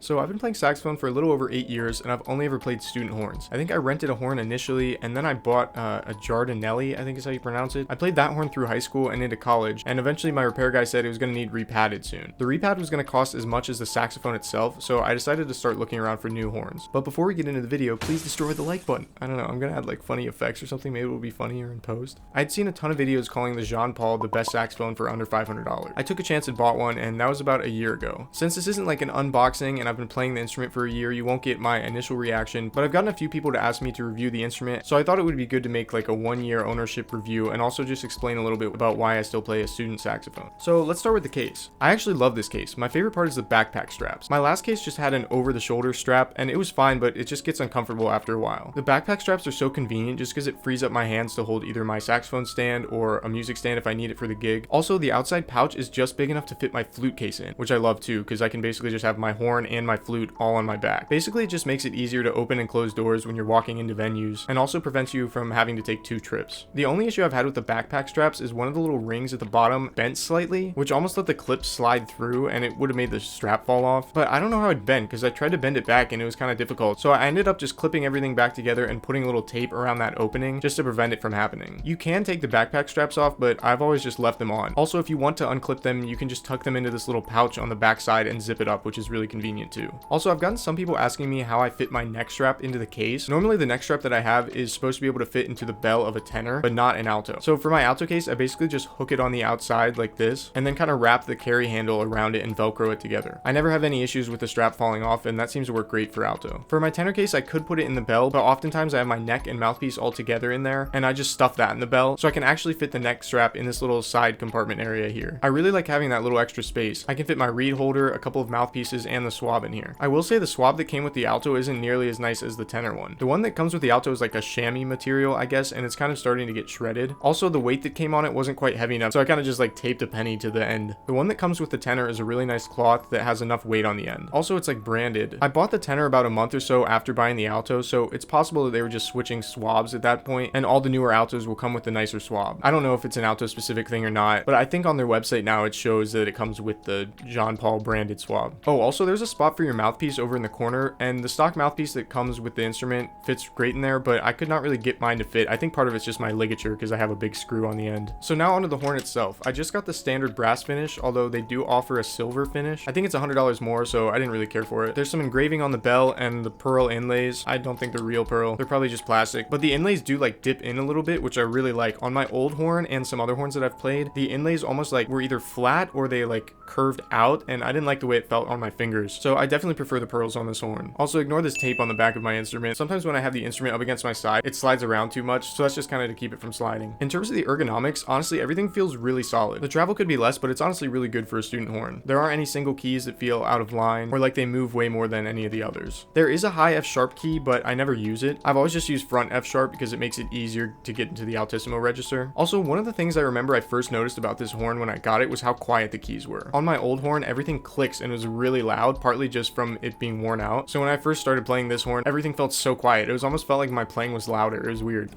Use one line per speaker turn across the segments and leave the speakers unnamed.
So I've been playing saxophone for a little over 8 years, and I've only ever played student horns. I think I rented a horn initially, and then I bought a Giardinelli, I think is how you pronounce it. I played that horn through high school and into college, and eventually my repair guy said it was going to need repadded soon. The repad was going to cost as much as the saxophone itself, so I decided to start looking around for new horns. But before we get into the video, please destroy the like button. I don't know, I'm going to add like funny effects or something, maybe it will be funnier in post. I'd seen a ton of videos calling the Jean Paul the best saxophone for under $500. I took a chance and bought one, and that was about a year ago. Since this isn't like an unboxing and I've been playing the instrument for a year, you won't get my initial reaction, but I've gotten a few people to ask me to review the instrument, so I thought it would be good to make like a 1-year ownership review and also just explain a little bit about why I still play a student saxophone. So let's start with the case. I actually love this case. My favorite part is the backpack straps. My last case just had an over-the-shoulder strap, and it was fine, but it just gets uncomfortable after a while. The backpack straps are so convenient just because it frees up my hands to hold either my saxophone stand or a music stand if I need it for the gig. Also, the outside pouch is just big enough to fit my flute case in, which I love too, because I can basically just have my horn and my flute all on my back. Basically, it just makes it easier to open and close doors when you're walking into venues, and also prevents you from having to take 2 trips. The only issue I've had with the backpack straps is one of the little rings at the bottom bent slightly, which almost let the clip slide through and it would have made the strap fall off. But I don't know how it bent because I tried to bend it back and it was kind of difficult. So I ended up just clipping everything back together and putting a little tape around that opening just to prevent it from happening. You can take the backpack straps off, but I've always just left them on. Also, if you want to unclip them, you can just tuck them into this little pouch on the back side and zip it up, which is really convenient too. Also, I've gotten some people asking me how I fit my neck strap into the case. Normally the neck strap that I have is supposed to be able to fit into the bell of a tenor, but not an alto. So for my alto case, I basically just hook it on the outside like this, and then kind of wrap the carry handle around it and Velcro it together. I never have any issues with the strap falling off, and that seems to work great for alto. For my tenor case, I could put it in the bell, but oftentimes I have my neck and mouthpiece all together in there, and I just stuff that in the bell, so I can actually fit the neck strap in this little side compartment area here. I really like having that little extra space. I can fit my reed holder, a couple of mouthpieces, and the swab in here. I will say the swab that came with the alto isn't nearly as nice as the tenor one. The one that comes with the alto is like a chamois material, I guess, and it's kind of starting to get shredded. Also, the weight that came on it wasn't quite heavy enough, so I kind of just like taped a penny to the end. The one that comes with the tenor is a really nice cloth that has enough weight on the end. Also, it's like branded. I bought the tenor about a month or so after buying the alto, so it's possible that they were just switching swabs at that point, and all the newer altos will come with the nicer swab. I don't know if it's an alto specific thing or not, but I think on their website now it shows that it comes with the Jean Paul branded swab. Oh, also there's a spot for your mouthpiece over in the corner, and the stock mouthpiece that comes with the instrument fits great in there, but I could not really get mine to fit. I think part of it's just my ligature because I have a big screw on the end. So now onto the horn itself. I just got the standard brass finish, although they do offer a silver finish. I think it's $100 more, so I didn't really care for it. There's some engraving on the bell and the pearl inlays. I don't think they're real pearl. They're probably just plastic, but the inlays do like dip in a little bit, which I really like. On my old horn and some other horns that I've played, the inlays almost like were either flat or they like curved out, and I didn't like the way it felt on my fingers. So I definitely prefer the pearls on this horn. Also, ignore this tape on the back of my instrument. Sometimes when I have the instrument up against my side, it slides around too much, so that's just kind of to keep it from sliding. In terms of the ergonomics, honestly, everything feels really solid. The travel could be less, but it's honestly really good for a student horn. There aren't any single keys that feel out of line or like they move way more than any of the others. There is a high F sharp key, but I never use it. I've always just used front F sharp because it makes it easier to get into the altissimo register. Also, one of the things I remember I first noticed about this horn when I got it was how quiet the keys were. On my old horn, everything clicks and was really loud, partly just from it being worn out. So when I first started playing this horn, everything felt so quiet. It was almost felt like my playing was louder. It was weird.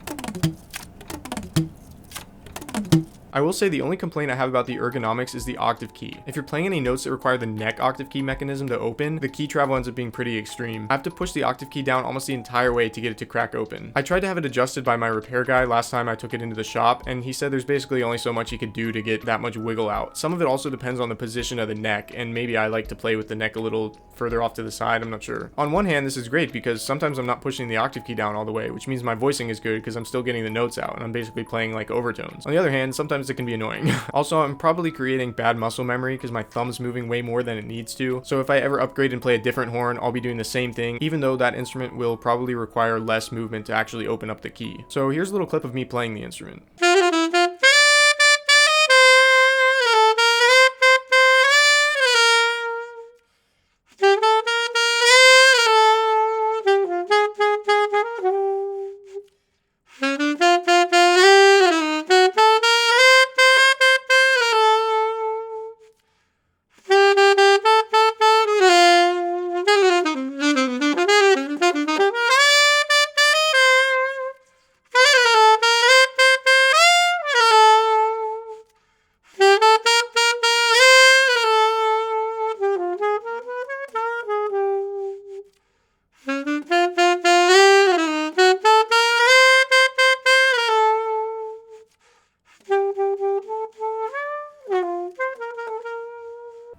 I will say the only complaint I have about the ergonomics is the octave key. If you're playing any notes that require the neck octave key mechanism to open, the key travel ends up being pretty extreme. I have to push the octave key down almost the entire way to get it to crack open. I tried to have it adjusted by my repair guy last time I took it into the shop, and he said there's basically only so much he could do to get that much wiggle out. Some of it also depends on the position of the neck, and maybe I like to play with the neck a little further off to the side, I'm not sure. On one hand, this is great because sometimes I'm not pushing the octave key down all the way, which means my voicing is good because I'm still getting the notes out and I'm basically playing like overtones. On the other hand, sometimes it can be annoying. Also, I'm probably creating bad muscle memory because my thumb's moving way more than it needs to. So if I ever upgrade and play a different horn, I'll be doing the same thing, even though that instrument will probably require less movement to actually open up the key. So here's a little clip of me playing the instrument.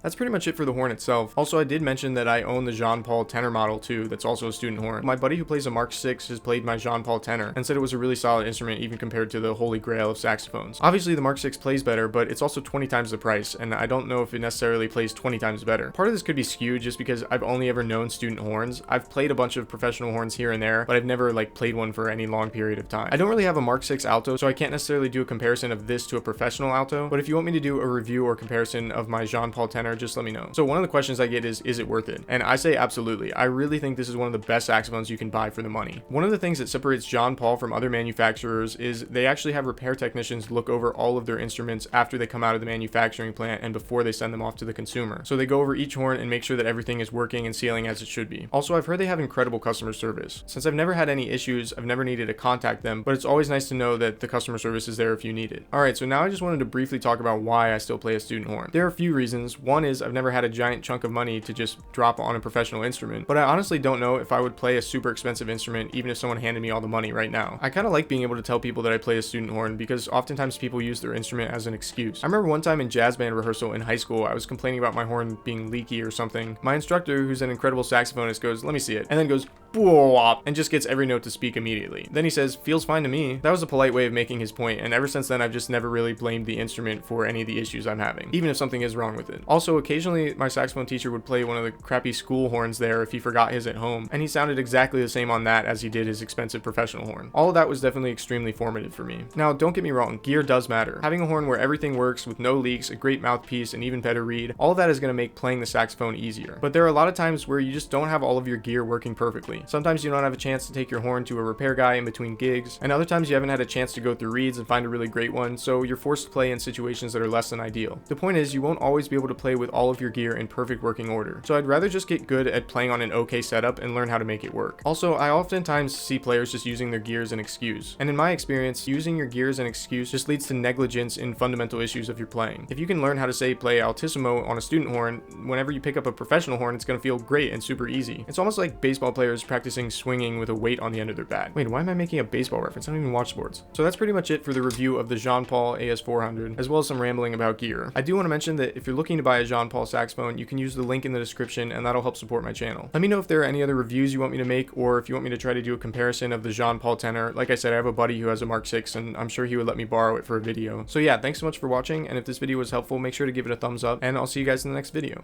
That's pretty much it for the horn itself. Also, I did mention that I own the Jean Paul tenor model too, that's also a student horn. My buddy who plays a Mark VI has played my Jean Paul tenor and said it was a really solid instrument even compared to the holy grail of saxophones. Obviously the Mark VI plays better, but it's also 20 times the price, and I don't know if it necessarily plays 20 times better. Part of this could be skewed just because I've only ever known student horns. I've played a bunch of professional horns here and there, but I've never like played one for any long period of time. I don't really have a Mark VI alto, so I can't necessarily do a comparison of this to a professional alto, but if you want me to do a review or comparison of my Jean Paul tenor, just let me know. So one of the questions I get is it worth it? And I say absolutely. I really think this is one of the best saxophones you can buy for the money. One of the things that separates Jean Paul from other manufacturers is they actually have repair technicians look over all of their instruments after they come out of the manufacturing plant and before they send them off to the consumer. So they go over each horn and make sure that everything is working and sealing as it should be. Also, I've heard they have incredible customer service. Since I've never had any issues, I've never needed to contact them, but it's always nice to know that the customer service is there if you need it. Alright, so now I just wanted to briefly talk about why I still play a student horn. There are a few reasons. One is I've never had a giant chunk of money to just drop on a professional instrument, but I honestly don't know if I would play a super expensive instrument even if someone handed me all the money right now. I kind of like being able to tell people that I play a student horn because oftentimes people use their instrument as an excuse. I remember one time in jazz band rehearsal in high school, I was complaining about my horn being leaky or something. My instructor, who's an incredible saxophonist, goes, "Let me see it," and then goes, and just gets every note to speak immediately. Then he says, "Feels fine to me." That was a polite way of making his point, and ever since then I've just never really blamed the instrument for any of the issues I'm having, even if something is wrong with it. Also, occasionally my saxophone teacher would play one of the crappy school horns there if he forgot his at home, and he sounded exactly the same on that as he did his expensive professional horn. All of that was definitely extremely formative for me. Now, don't get me wrong, gear does matter. Having a horn where everything works with no leaks, a great mouthpiece, and even better reed, all of that is going to make playing the saxophone easier. But there are a lot of times where you just don't have all of your gear working perfectly. Sometimes you don't have a chance to take your horn to a repair guy in between gigs, and other times you haven't had a chance to go through reeds and find a really great one, so you're forced to play in situations that are less than ideal. The point is, you won't always be able to play with all of your gear in perfect working order, so I'd rather just get good at playing on an okay setup and learn how to make it work. Also, I oftentimes see players just using their gear as an excuse, and in my experience, using your gear as an excuse just leads to negligence in fundamental issues of your playing. If you can learn how to say play altissimo on a student horn, whenever you pick up a professional horn, it's going to feel great and super easy. It's almost like baseball players practicing swinging with a weight on the end of their bat. Wait, why am I making a baseball reference? I don't even watch sports. So that's pretty much it for the review of the Jean Paul AS-400, as well as some rambling about gear. I do want to mention that if you're looking to buy a Jean Paul saxophone, you can use the link in the description and that'll help support my channel. Let me know if there are any other reviews you want me to make, or if you want me to try to do a comparison of the Jean Paul tenor. Like I said, I have a buddy who has a Mark VI and I'm sure he would let me borrow it for a video. So yeah, thanks so much for watching, and if this video was helpful, make sure to give it a thumbs up, and I'll see you guys in the next video.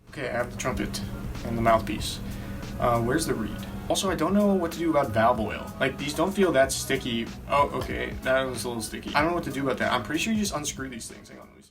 Okay, I have the trumpet and the mouthpiece. Where's the reed? Also, I don't know what to do about valve oil. Like, these don't feel that sticky. Oh, okay, that was a little sticky. I don't know what to do about that. I'm pretty sure you just unscrew these things. Hang on, let me see.